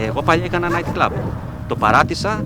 Εγώ παλιά έκανα night club. Το παράτησα,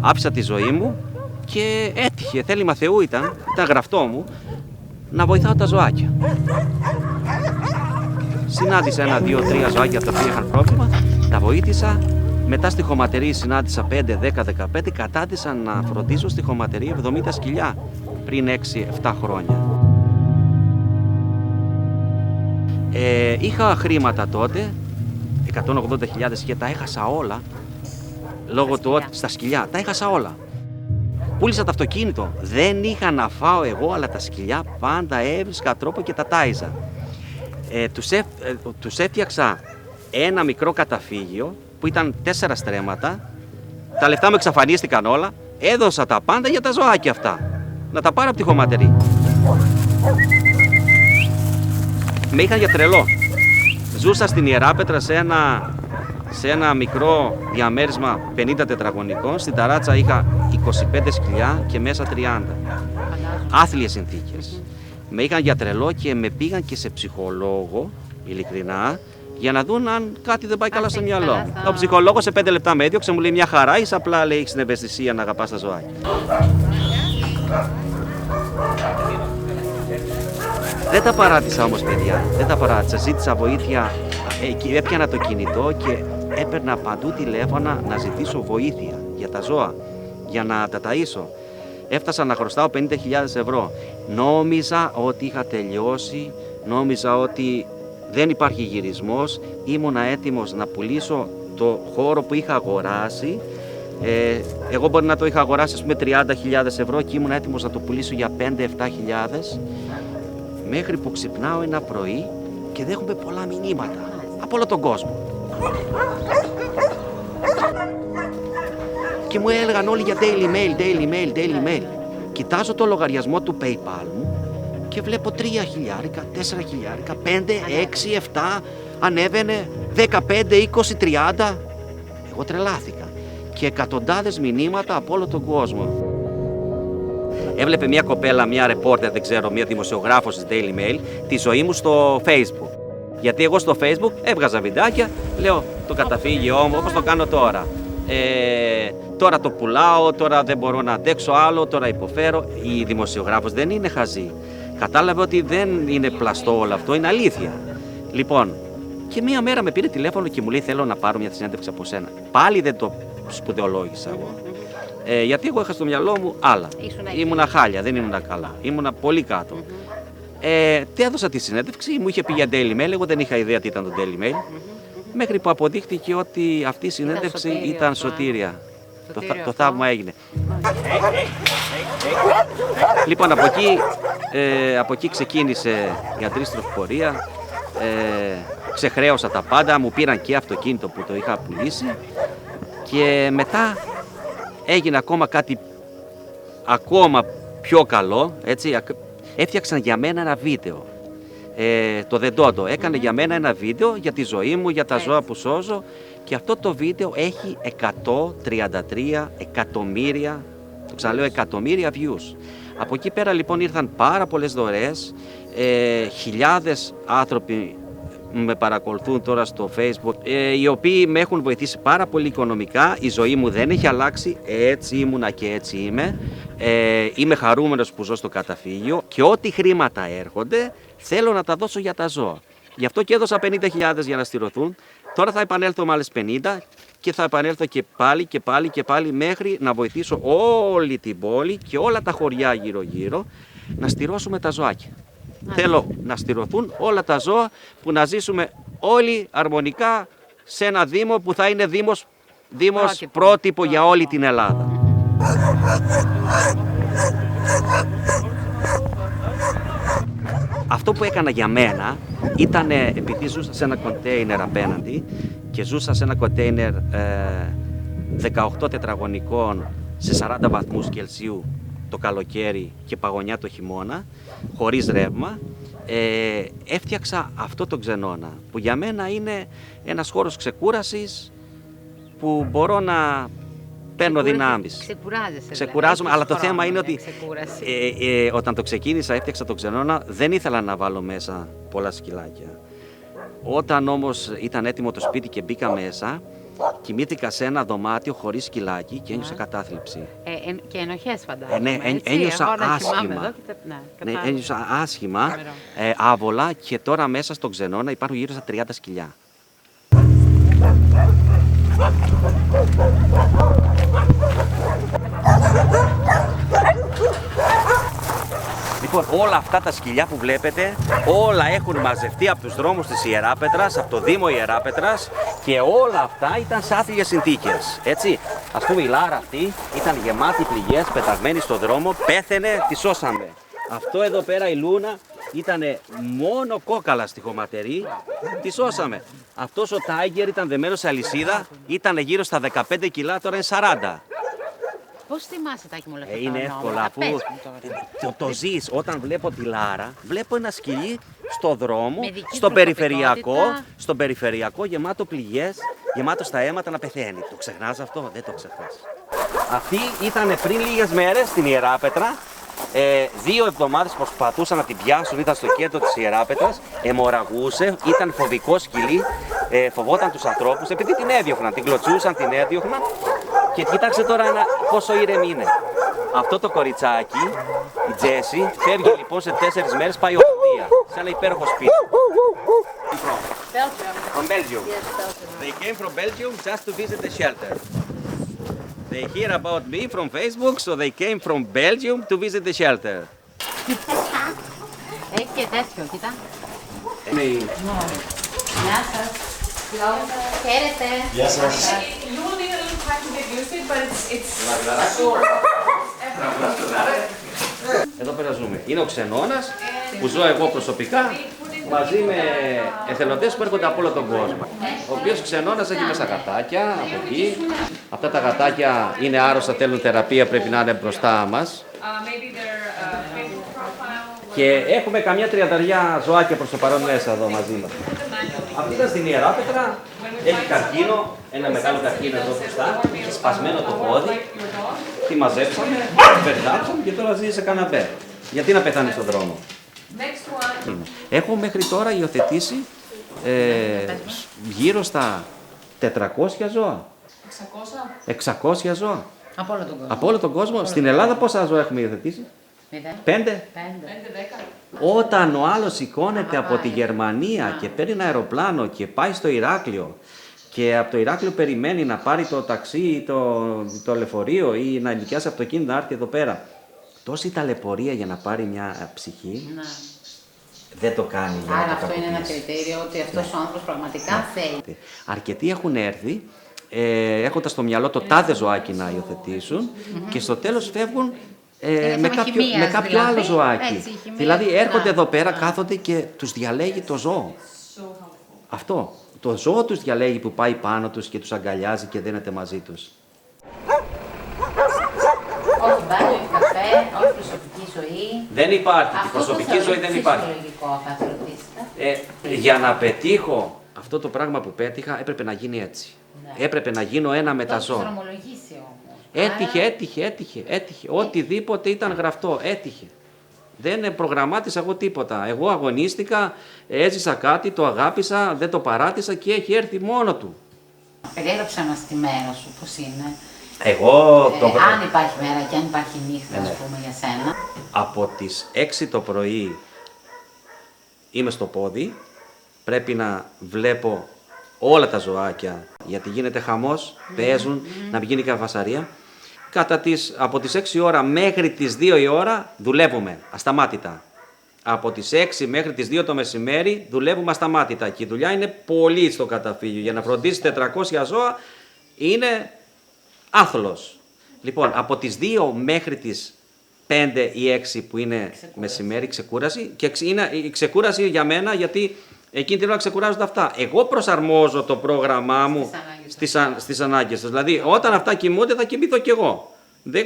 άφησα τη ζωή μου και έτυχε, θέλημα Θεού ήταν γραφτό μου, να βοηθάω τα ζωάκια. Συνάντησα 1, 2, 3 ζωάκια τα οποία είχαν πρόβλημα, τα βοήθησα. Μετά στη χωματερή συνάντησα 5, 10, 15, κατάτησα να φροντίσω στη χωματερή 70 σκυλιά πριν 6-7 χρόνια. Είχα χρήματα τότε, 180.000 και τα έχασα όλα, λόγω του ότι στα σκυλιά, τα έχασα όλα. Πούλησα το αυτοκίνητο, δεν είχα να φάω εγώ, αλλά τα σκυλιά πάντα έβρισκα τρόπο και τα τάιζα. Τους έφτιαξα ένα μικρό καταφύγιο που ήταν 4 στρέμματα, τα λεφτά μου εξαφανίστηκαν όλα, έδωσα τα πάντα για τα ζωάκια αυτά, να τα πάρω από τη χωματερή. Με είχαν για τρελό. Ζούσα στην Ιεράπετρα σε ένα μικρό διαμέρισμα 50 τετραγωνικών. Στην ταράτσα είχα 25 σκυλιά και μέσα 30. Άθλιες συνθήκες. Με είχαν για τρελό και με πήγαν και σε ψυχολόγο, ειλικρινά, για να δουν αν κάτι δεν πάει καλά στο μυαλό μου. Ο ψυχολόγος σε 5 λεπτά με έδιωξε, μου λέει μια χαρά, είσαι απλά λέει έχεις την ευαισθησία να αγαπάς τα ζωάκια. Δεν τα παράτησα όμως, παιδιά, δεν τα παράτησα. Ζήτησα βοήθεια, έπιανα το κινητό και έπαιρνα παντού τηλέφωνα να ζητήσω βοήθεια για τα ζώα, για να τα ταΐσω. Έφτασα να χρωστάω 50.000 ευρώ. Νόμιζα ότι είχα τελειώσει, νόμιζα ότι δεν υπάρχει γυρισμός. Ήμουνα έτοιμος να πουλήσω το χώρο που είχα αγοράσει. Εγώ μπορεί να το είχα αγοράσει ας πούμε 30.000 ευρώ και ήμουν έτοιμος να το πουλήσω για 5-7 χιλιάδες. Μέχρι που ξυπνάω ένα πρωί και δέχομαι πολλά μηνύματα από όλο τον κόσμο. Και μου έλεγαν όλοι για daily mail, daily mail, daily mail. Κοιτάζω το λογαριασμό του PayPal μου και βλέπω 3 χιλιάρικα, 4 χιλιάρικα, 5, 6, 7, ανέβαινε 15, 20, 30. Εγώ τρελάθηκα. Και εκατοντάδες μηνύματα από όλο τον κόσμο. Έβλεπε μια κοπέλα, μια ρεπόρτερ, δεν ξέρω, μια δημοσιογράφος της Daily Mail, τη ζωή μου στο Facebook. Γιατί εγώ στο Facebook έβγαζα βιντεάκια, λέω το καταφύγιό μου, όπως το κάνω τώρα. Τώρα το πουλάω, τώρα δεν μπορώ να αντέξω άλλο, τώρα υποφέρω. Η δημοσιογράφος δεν είναι χαζή. Κατάλαβε ότι δεν είναι πλαστό όλο αυτό, είναι αλήθεια. Λοιπόν, και μία μέρα με πήρε τηλέφωνο και μου λέει θέλω να πάρω μια συνέντευξη από σένα. Πάλι δεν το σπουδαιολόγησα εγώ. Γιατί εγώ είχα στο μυαλό μου άλλα. Ήμουνα χάλια, δεν ήμουνα καλά. Ήμουνα πολύ κάτω. Τι έδωσα τη συνέντευξη, μου είχε πει για Daily Mail, εγώ δεν είχα ιδέα τι ήταν το Daily Mail. Μέχρι που αποδείχτηκε ότι αυτή η συνέντευξη ήταν σωτήρια. Το θαύμα έγινε. Λοιπόν, από εκεί ξεκίνησε η αντίστροφη πορεία. Ξεχρέωσα τα πάντα, μου πήραν και αυτοκίνητο που το είχα πουλήσει. Και μετά έγινε ακόμα κάτι ακόμα πιο καλό, έτσι. Έφτιαξαν για μένα ένα βίντεο. Το Δεντόντο έκανε για μένα ένα βίντεο για τη ζωή μου, για τα ζώα που σώζω και αυτό το βίντεο έχει 133 εκατομμύρια, το ξαναλέω εκατομμύρια views. Από εκεί πέρα λοιπόν ήρθαν πάρα πολλές δωρεές, χιλιάδες άνθρωποι με παρακολουθούν τώρα στο Facebook, οι οποίοι με έχουν βοηθήσει πάρα πολύ οικονομικά. Η ζωή μου δεν έχει αλλάξει, έτσι ήμουνα και έτσι είμαι. Είμαι χαρούμενος που ζω στο καταφύγιο και ό,τι χρήματα έρχονται θέλω να τα δώσω για τα ζώα. Γι' αυτό και έδωσα 50.000 για να στηρωθούν. Τώρα θα επανέλθω με άλλες 50 και θα επανέλθω και πάλι και πάλι και πάλι μέχρι να βοηθήσω όλη την πόλη και όλα τα χωριά γύρω-γύρω να στηρώσουμε τα ζωάκια. Θέλω να στηρωθούν όλα τα ζώα, που να ζήσουμε όλοι αρμονικά σε ένα Δήμο που θα είναι Δήμος πρότυπο για όλη την Ελλάδα. Αυτό που έκανα για μένα ήταν, επειδή ζούσα σε ένα κοντέινερ απέναντι και ζούσα σε ένα κοντέινερ 18 τετραγωνικών σε 40 βαθμούς Κελσίου το καλοκαίρι και παγωνιά το χειμώνα, χωρίς ρεύμα, έφτιαξα αυτό το ξενώνα, που για μένα είναι ένας χώρος ξεκούρασης που μπορώ να παίρνω δυνάμεις. Ξεκουράζομαι, αλλά το θέμα είναι ότι όταν το ξεκίνησα, έφτιαξα το ξενώνα, δεν ήθελα να βάλω μέσα πολλά σκυλάκια. Όταν όμως ήταν έτοιμο το σπίτι και μπήκα μέσα, κοιμήθηκα σε ένα δωμάτιο χωρίς σκυλάκι και ένιωσα κατάθλιψη. Και ενοχές φαντάζομαι. Ναι, ένιωσα άσχημα. Ένιωσα άσχημα, άβολα, και τώρα μέσα στο ξενώνα υπάρχουν γύρω στα 30 σκυλιά. Λοιπόν, όλα αυτά τα σκυλιά που βλέπετε, όλα έχουν μαζευτεί από τους δρόμους της Ιεράπετρας, από το Δήμο Ιεράπετρας, και όλα αυτά ήταν σε άθλιες συνθήκες, έτσι. Ας πούμε, η Λάρα αυτή ήταν γεμάτη πληγές, πεταγμένη στον δρόμο, πέθαινε, τη σώσαμε. Αυτό εδώ πέρα η Λούνα ήταν μόνο κόκαλα στη χωματερή, τη σώσαμε. Αυτός ο Τάιγκερ ήταν δεμένος σε αλυσίδα, ήταν γύρω στα 15 κιλά, τώρα είναι 40. Πώς θυμάσαι, Τάκη μου, όλα αυτά? Είναι εύκολα, αφού το ζεις. Όταν βλέπω τη Λάρα, βλέπω ένα σκυλί στο δρόμο, στον περιφερειακό, γεμάτο πληγές, γεμάτο στα αίματα, να πεθαίνει. Το ξεχνάς αυτό? Δεν το ξεχνάς. Αυτή ήταν πριν λίγες μέρες στην Ιεράπετρα. 2 εβδομάδες προσπαθούσαν να την πιάσουν, ήταν στο κέντρο της Ιεράπετρας, αιμορραγούσε, ήταν φοβικό σκυλί, φοβόταν τους ανθρώπους, επειδή την έδιωχναν, την κλωτσούσαν, την έδιωχναν. Και κοίταξε τώρα πόσο ήρεμη είναι. Αυτό το κοριτσάκι, η Τζέσι, φεύγει λοιπόν σε 4 μέρες, πάει οδεία, σε ένα υπέροχο σπίτι. From Belgium. They came from Belgium just to visit the shelter. They hear about me from Facebook, so they came from Belgium to visit the shelter. Έχει και τέτοιο, κοίτα. Γεια σας. Χαίρετε. Γεια σας. Εδώ πέρα ζούμε. Είναι ο ξενώνας που ζω εγώ προσωπικά μαζί με εθελοντές που έρχονται από όλο τον κόσμο. Ο οποίος ξενώνας έχει μέσα γατάκια από εκεί. Αυτά τα γατάκια είναι άρρωστα, θέλουν θεραπεία, πρέπει να είναι μπροστά μας. Και έχουμε καμιά 30 ζωάκια προς το παρόν μέσα εδώ μαζί μας. Αυτή ήταν στην Ιεράπετρα, έχει καρκίνο, ένα μεγάλο καρκίνο εδώ μπροστά, έχει σπασμένο το πόδι, τη μαζέψαμε, τη περδάψαμε και τώρα ζει σε καναπέ. Γιατί να πεθάνει στον δρόμο? Έχω μέχρι τώρα υιοθετήσει γύρω στα 400 ζώα. 600 ζώα. Από όλο τον κόσμο. Από όλο τον κόσμο. Στην Ελλάδα πόσα ζώα έχουμε υιοθετήσει? 5. Όταν ο άλλος σηκώνεται από τη Γερμανία και παίρνει ένα αεροπλάνο και πάει στο Ηράκλειο και από το Ηράκλειο περιμένει να πάρει το ταξί ή το λεωφορείο ή να νοικιάσει αυτοκίνητο να έρθει εδώ πέρα, τόση ταλαιπωρία για να πάρει μια ψυχή, δεν το κάνει. Άρα αυτό είναι ένα κριτήριο ότι αυτός ο άνθρωπος πραγματικά θέλει. Αρκετοί έχουν έρθει έχοντας στο μυαλό το τάδε ζωάκι να υιοθετήσουν και στο τέλος φεύγουν με κάποιο άλλο ζωάκι. Δηλαδή έρχονται εδώ πέρα, κάθονται και τους διαλέγει το ζώο. Αυτό. Το ζώο τους διαλέγει που πάει πάνω τους και τους αγκαλιάζει και δένεται μαζί τους. Όχι μπάνιο, όχι καφέ, όχι προσωπική ζωή. Δεν υπάρχει. Η προσωπική ζωή δεν υπάρχει. Θα ρωτήσετε. Για να πετύχω αυτό το πράγμα που πέτυχα έπρεπε να γίνει έτσι. Ναι. Έπρεπε να γίνω ένα με τα ζώα. Δρομολογήσει όμως. Έτυχε. Οτιδήποτε ήταν γραφτό, έτυχε. Δεν προγραμμάτισα εγώ τίποτα. Εγώ αγωνίστηκα, έζησα κάτι, το αγάπησα, δεν το παράτησα και έχει έρθει μόνο του. Περιέγραψε μας τη μέρα σου, πώς είναι. Αν υπάρχει μέρα και αν υπάρχει νύχτα, ας πούμε, για σένα. Από τις 6 το πρωί είμαι στο πόδι, πρέπει να βλέπω όλα τα ζωάκια, γιατί γίνεται χαμός, παίζουν, να μην γίνει καβασαρία. Από τις 6 ώρα μέχρι τις 2 η ώρα δουλεύουμε ασταμάτητα. Από τις 6 μέχρι τις 2 το μεσημέρι δουλεύουμε ασταμάτητα και η δουλειά είναι πολύ στο καταφύγιο. Για να φροντίσει 400 ζώα είναι άθλος. Λοιπόν, από τις 2 μέχρι τις 5 ή 6 που είναι μεσημέρι ξεκούραση, και είναι η ξεκούραση για μένα γιατί εκείνη την ώρα ξεκουράζονται αυτά. Εγώ προσαρμόζω το πρόγραμμά μου στις ανάγκες τους. Δηλαδή, όταν αυτά κοιμούνται, θα κοιμηθώ κι εγώ.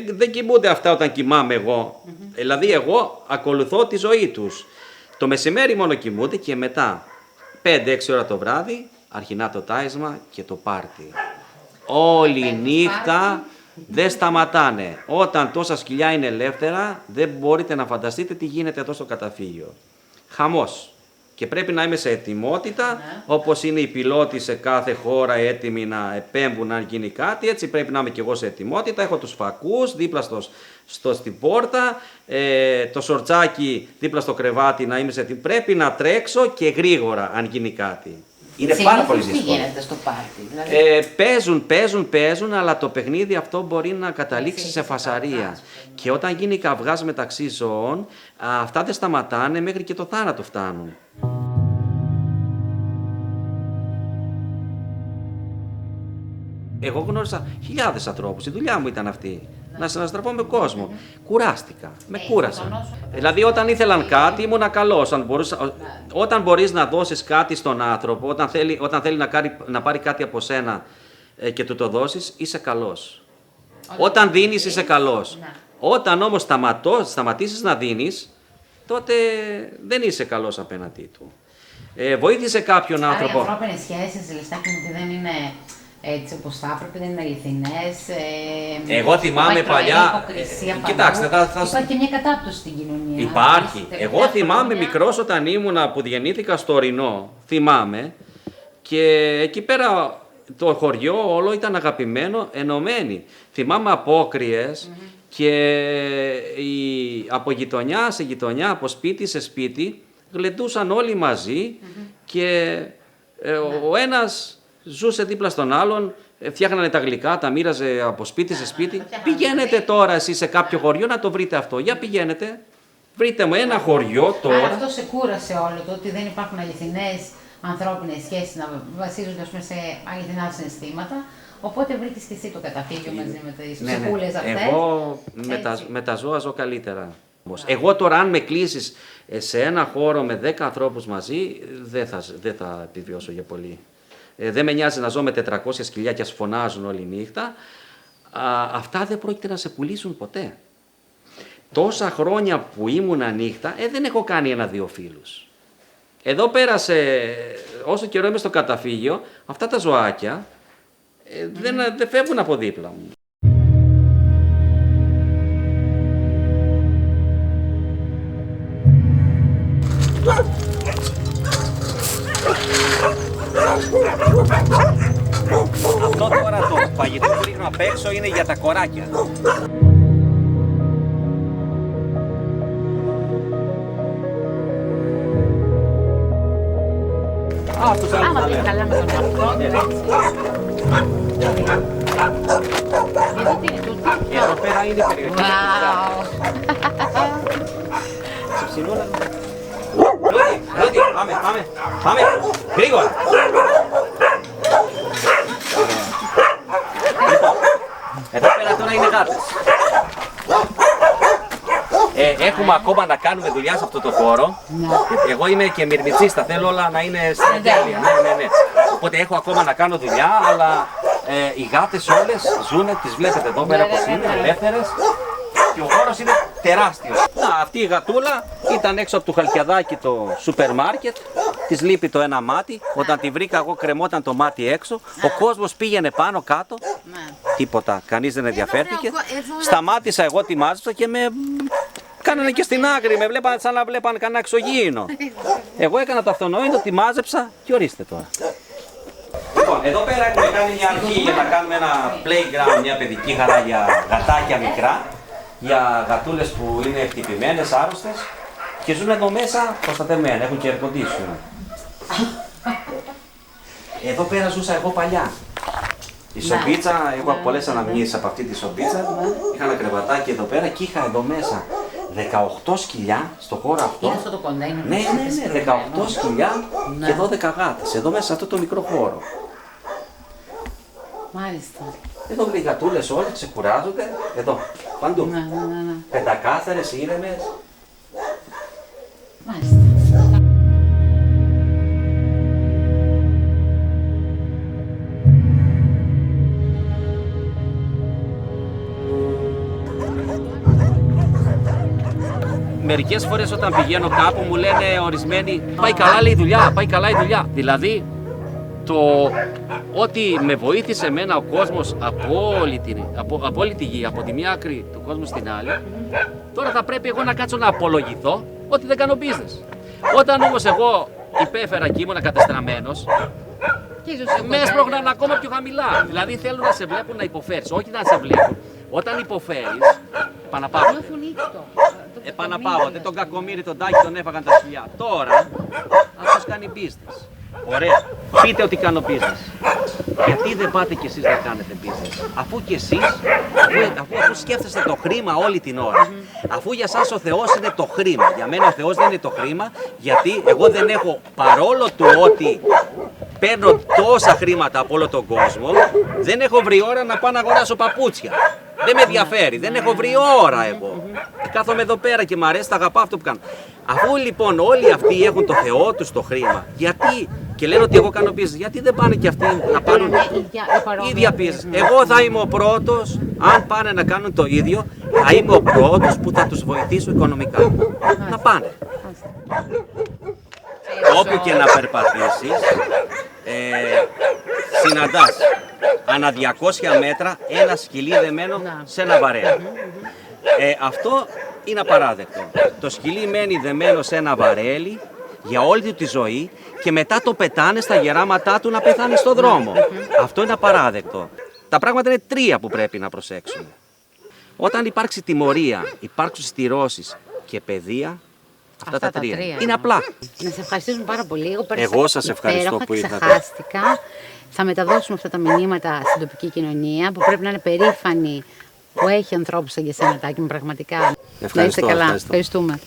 Δεν κοιμούνται αυτά όταν κοιμάμαι εγώ. Δηλαδή, εγώ ακολουθώ τη ζωή τους. Το μεσημέρι μόνο κοιμούνται και μετά 5-6 ώρα το βράδυ αρχινά το τάισμα και το πάρτι. Όλη η νύχτα δεν σταματάνε. Όταν τόσα σκυλιά είναι ελεύθερα, δεν μπορείτε να φανταστείτε τι γίνεται εδώ στο καταφύγιο. Χαμός. Και πρέπει να είμαι σε ετοιμότητα, όπως είναι οι πιλότοι σε κάθε χώρα έτοιμοι να επέμβουν αν γίνει κάτι, έτσι πρέπει να είμαι και εγώ σε ετοιμότητα. Έχω τους φακούς δίπλα στην πόρτα, το σορτσάκι δίπλα στο κρεβάτι να είμαι σε ετοιμότητα. Πρέπει να τρέξω και γρήγορα αν γίνει κάτι. Είναι πάρα πολύ δύσκολο. Τι γίνεται στο πάρτι, δηλαδή. Παίζουν, αλλά το παιχνίδι αυτό μπορεί να καταλήξει σε φασαρία. Και όταν γίνει καυγάς μεταξύ ζώων, αυτά δεν σταματάνε μέχρι και το θάνατο φτάνουν. Εγώ γνώρισα χιλιάδες ανθρώπους, η δουλειά μου ήταν αυτή. Να συναστραφώ με κόσμο. Κουράστηκα, με κούρασαν. Δηλαδή όταν ήθελαν κάτι ήμουνα καλός. Όταν μπορείς να δώσεις κάτι στον άνθρωπο, όταν θέλει να πάρει κάτι από σένα και του το δώσεις, είσαι καλός. Όταν δίνεις είσαι καλός. Όταν όμως σταματήσεις να δίνεις, τότε δεν είσαι καλός απέναντί του. Βοήθησε κάποιον άνθρωπο. Οι ανθρώπινες σχέσεις, Λιστάκη μου, ότι δεν είναι έτσι όπως θα έπρεπε, δεν είναι αληθινές. Εγώ θυμάμαι παλιά. Κοιτάξτε, υπάρχει και μια κατάπτωση στην κοινωνία. Υπάρχει. Εγώ θυμάμαι μικρός όταν ήμουνα που γεννήθηκα στο Ορεινό. Θυμάμαι. Και εκεί πέρα το χωριό όλο ήταν αγαπημένο, ενωμένοι. Θυμάμαι απόκριες και από γειτονιά σε γειτονιά, από σπίτι σε σπίτι, γλεντούσαν όλοι μαζί και ο ένας ζούσε δίπλα στον άλλον, φτιάχνανε τα γλυκά, τα μοίραζε από σπίτι σε σπίτι. Πηγαίνετε τώρα εσείς σε κάποιο χωριό να το βρείτε αυτό. Για πηγαίνετε, βρείτε μου ένα χωριό τώρα. Άρα αυτό σε κούρασε όλο το ότι δεν υπάρχουν αληθινές ανθρώπινες σχέσεις να βασίζονται σε αληθινά συναισθήματα. Οπότε βρήκες και εσύ το καταφύγιο μαζί με τις ψυχούλες αυτές. Εγώ με τα ζώα ζω καλύτερα. Εγώ τώρα αν με κλείσεις σε ένα χώρο με 10 ανθρώπους μαζί, δεν θα επιβιώσω για πολύ. Δεν με νοιάζει να ζω με 400 σκυλιά και ας φωνάζουν όλη νύχτα. Αυτά δεν πρόκειται να σε πουλήσουν ποτέ. Τόσα χρόνια που ήμουνα νύχτα, δεν έχω κάνει 1-2 φίλους. Εδώ πέρασε, όσο καιρό είμαι στο καταφύγιο, αυτά τα ζωάκια δεν φεύγουν από δίπλα μου. Αυτό τώρα το φαγητό που ρίχνω απ' έξω είναι για τα κοράκια. Τους άλλους άμα δεν καλά με τον εαυτό του, έτσι. Γιατί τι είναι τούτο. Εδώ πέρα είναι η περιοχή. Ψινούλα. Ρούτι, πάμε, γρήγορα. Εδώ πέρα τώρα είναι γάτες. Έχουμε ακόμα να κάνουμε δουλειά σε αυτό το χώρο. Εγώ είμαι και μυρμητσίστα, θέλω όλα να είναι στην τέλεια. Ναι. Οπότε έχω ακόμα να κάνω δουλειά, αλλά οι γάτες όλες ζουνε, τις βλέπετε εδώ πέρα πως είναι, ελεύθερες. Και ο χώρος είναι τεράστιος. Αυτή η γατούλα ήταν έξω από το Χαλκιαδάκι το σούπερ μάρκετ. Της λείπει το ένα μάτι. Όταν τη βρήκα εγώ κρεμόταν το μάτι έξω. Ο κόσμος πήγαινε πάνω κάτω. Τίποτα. Κανείς δεν ενδιαφέρθηκε. Σταμάτησα εγώ, τη μάζεψα και με κάνανε και στην άκρη. Με βλέπανε σαν να βλέπανε κανένα εξωγήινο. Εγώ έκανα το αυτονόητο, τη μάζεψα και ορίστε τώρα. Λοιπόν, εδώ πέρα έχουμε κάνει μια αρχή για να κάνουμε ένα playground, μια παιδική χαρά για γατάκια μικρά. Για γατούλες που είναι χτυπημένες, άρρωστες και ζουν εδώ μέσα προστατεμένοι, έχουν και air condition. Εδώ πέρα ζούσα εγώ παλιά. Η σομπίτσα, έχω πολλές αναμνήσεις από αυτή τη σομπίτσα. Είχα ένα κρεβατάκι εδώ πέρα και είχα εδώ μέσα 18 σκυλιά στο χώρο αυτό. Είναι αυτό το κοντέινερ. Ναι, 18 σκυλιά και 12 γάτες. Εδώ μέσα σε αυτό το μικρό χώρο. Μάλιστα. Εδώ οι γατούλες όλες ξεκουράζονται. Εδώ, παντού. Ναι. Πεντακάθαρες, ήρεμες. Μάλιστα. Μερικές φορές όταν πηγαίνω κάπου μου λένε ορισμένοι πάει καλά λέει η δουλειά, πάει καλά η δουλειά. Δηλαδή ότι με βοήθησε εμένα ο κόσμος από όλη τη γη, από τη μία άκρη του κόσμου στην άλλη, τώρα θα πρέπει εγώ να κάτσω να απολογηθώ ότι δεν κάνω business. Όταν όμως εγώ υπέφερα και ήμουν κατεστραμμένος, με έσπρωχναν ακόμα πιο χαμηλά. Δηλαδή θέλουν να σε βλέπουν να υποφέρεις, όχι να σε βλέπουν. Όταν υποφέρεις, επαναπαύονται. Επαναπαύονται. Τον κακομοίρη, τον Τάκη τον έφαγαν τα σκυλιά. Τώρα αυτός κάνει business. Ωραία. Πείτε ότι κάνω business. Γιατί δεν πάτε κι εσείς να κάνετε business? Αφού κι εσείς, αφού σκέφτεστε το χρήμα όλη την ώρα. Αφού για σας ο Θεός είναι το χρήμα. Για μένα ο Θεός δεν είναι το χρήμα, γιατί εγώ δεν έχω, παρόλο του ότι παίρνω τόσα χρήματα από όλο τον κόσμο, δεν έχω βρει ώρα να πάω να αγοράσω παπούτσια. Δεν με ενδιαφέρει, δεν έχω βρει ώρα εγώ. Κάθομαι εδώ πέρα και μου αρέσει, θα αγαπάω αυτό που κάνω. Αφού λοιπόν όλοι αυτοί έχουν το Θεό τους το χρήμα, γιατί και λένε ότι εγώ κάνω business, γιατί δεν πάνε και αυτοί να πάρουν ίδια business? Εγώ θα είμαι ο πρώτος, αν πάνε να κάνουν το ίδιο, θα είμαι ο πρώτος που θα τους βοηθήσω οικονομικά. Να πάνε. Όπου και να περπατήσεις, συναντάς ανά 200 μέτρα ένα σκυλί δεμένο σε ένα βαρέλι. Αυτό είναι απαράδεκτο. Το σκυλί μένει δεμένο σε ένα βαρέλι για όλη του τη ζωή και μετά το πετάνε στα γεράματά του να πεθάνει στο δρόμο. Αυτό είναι απαράδεκτο. Τα πράγματα είναι τρία που πρέπει να προσέξουμε. Όταν υπάρξει τιμωρία, υπάρξουν στηρώσεις και παιδεία, αυτά τα τρία. Είναι απλά. Να σε ευχαριστήσουμε πάρα πολύ. Εγώ σας ευχαριστώ που ήρθατε. Ξεχάστηκα. Θα μεταδώσουμε αυτά τα μηνύματα στην τοπική κοινωνία που πρέπει να είναι περήφανη που έχει ανθρώπους σαν και εσένα, Τάκη μου, πραγματικά. Ευχαριστώ, να είστε καλά. Ευχαριστούμε.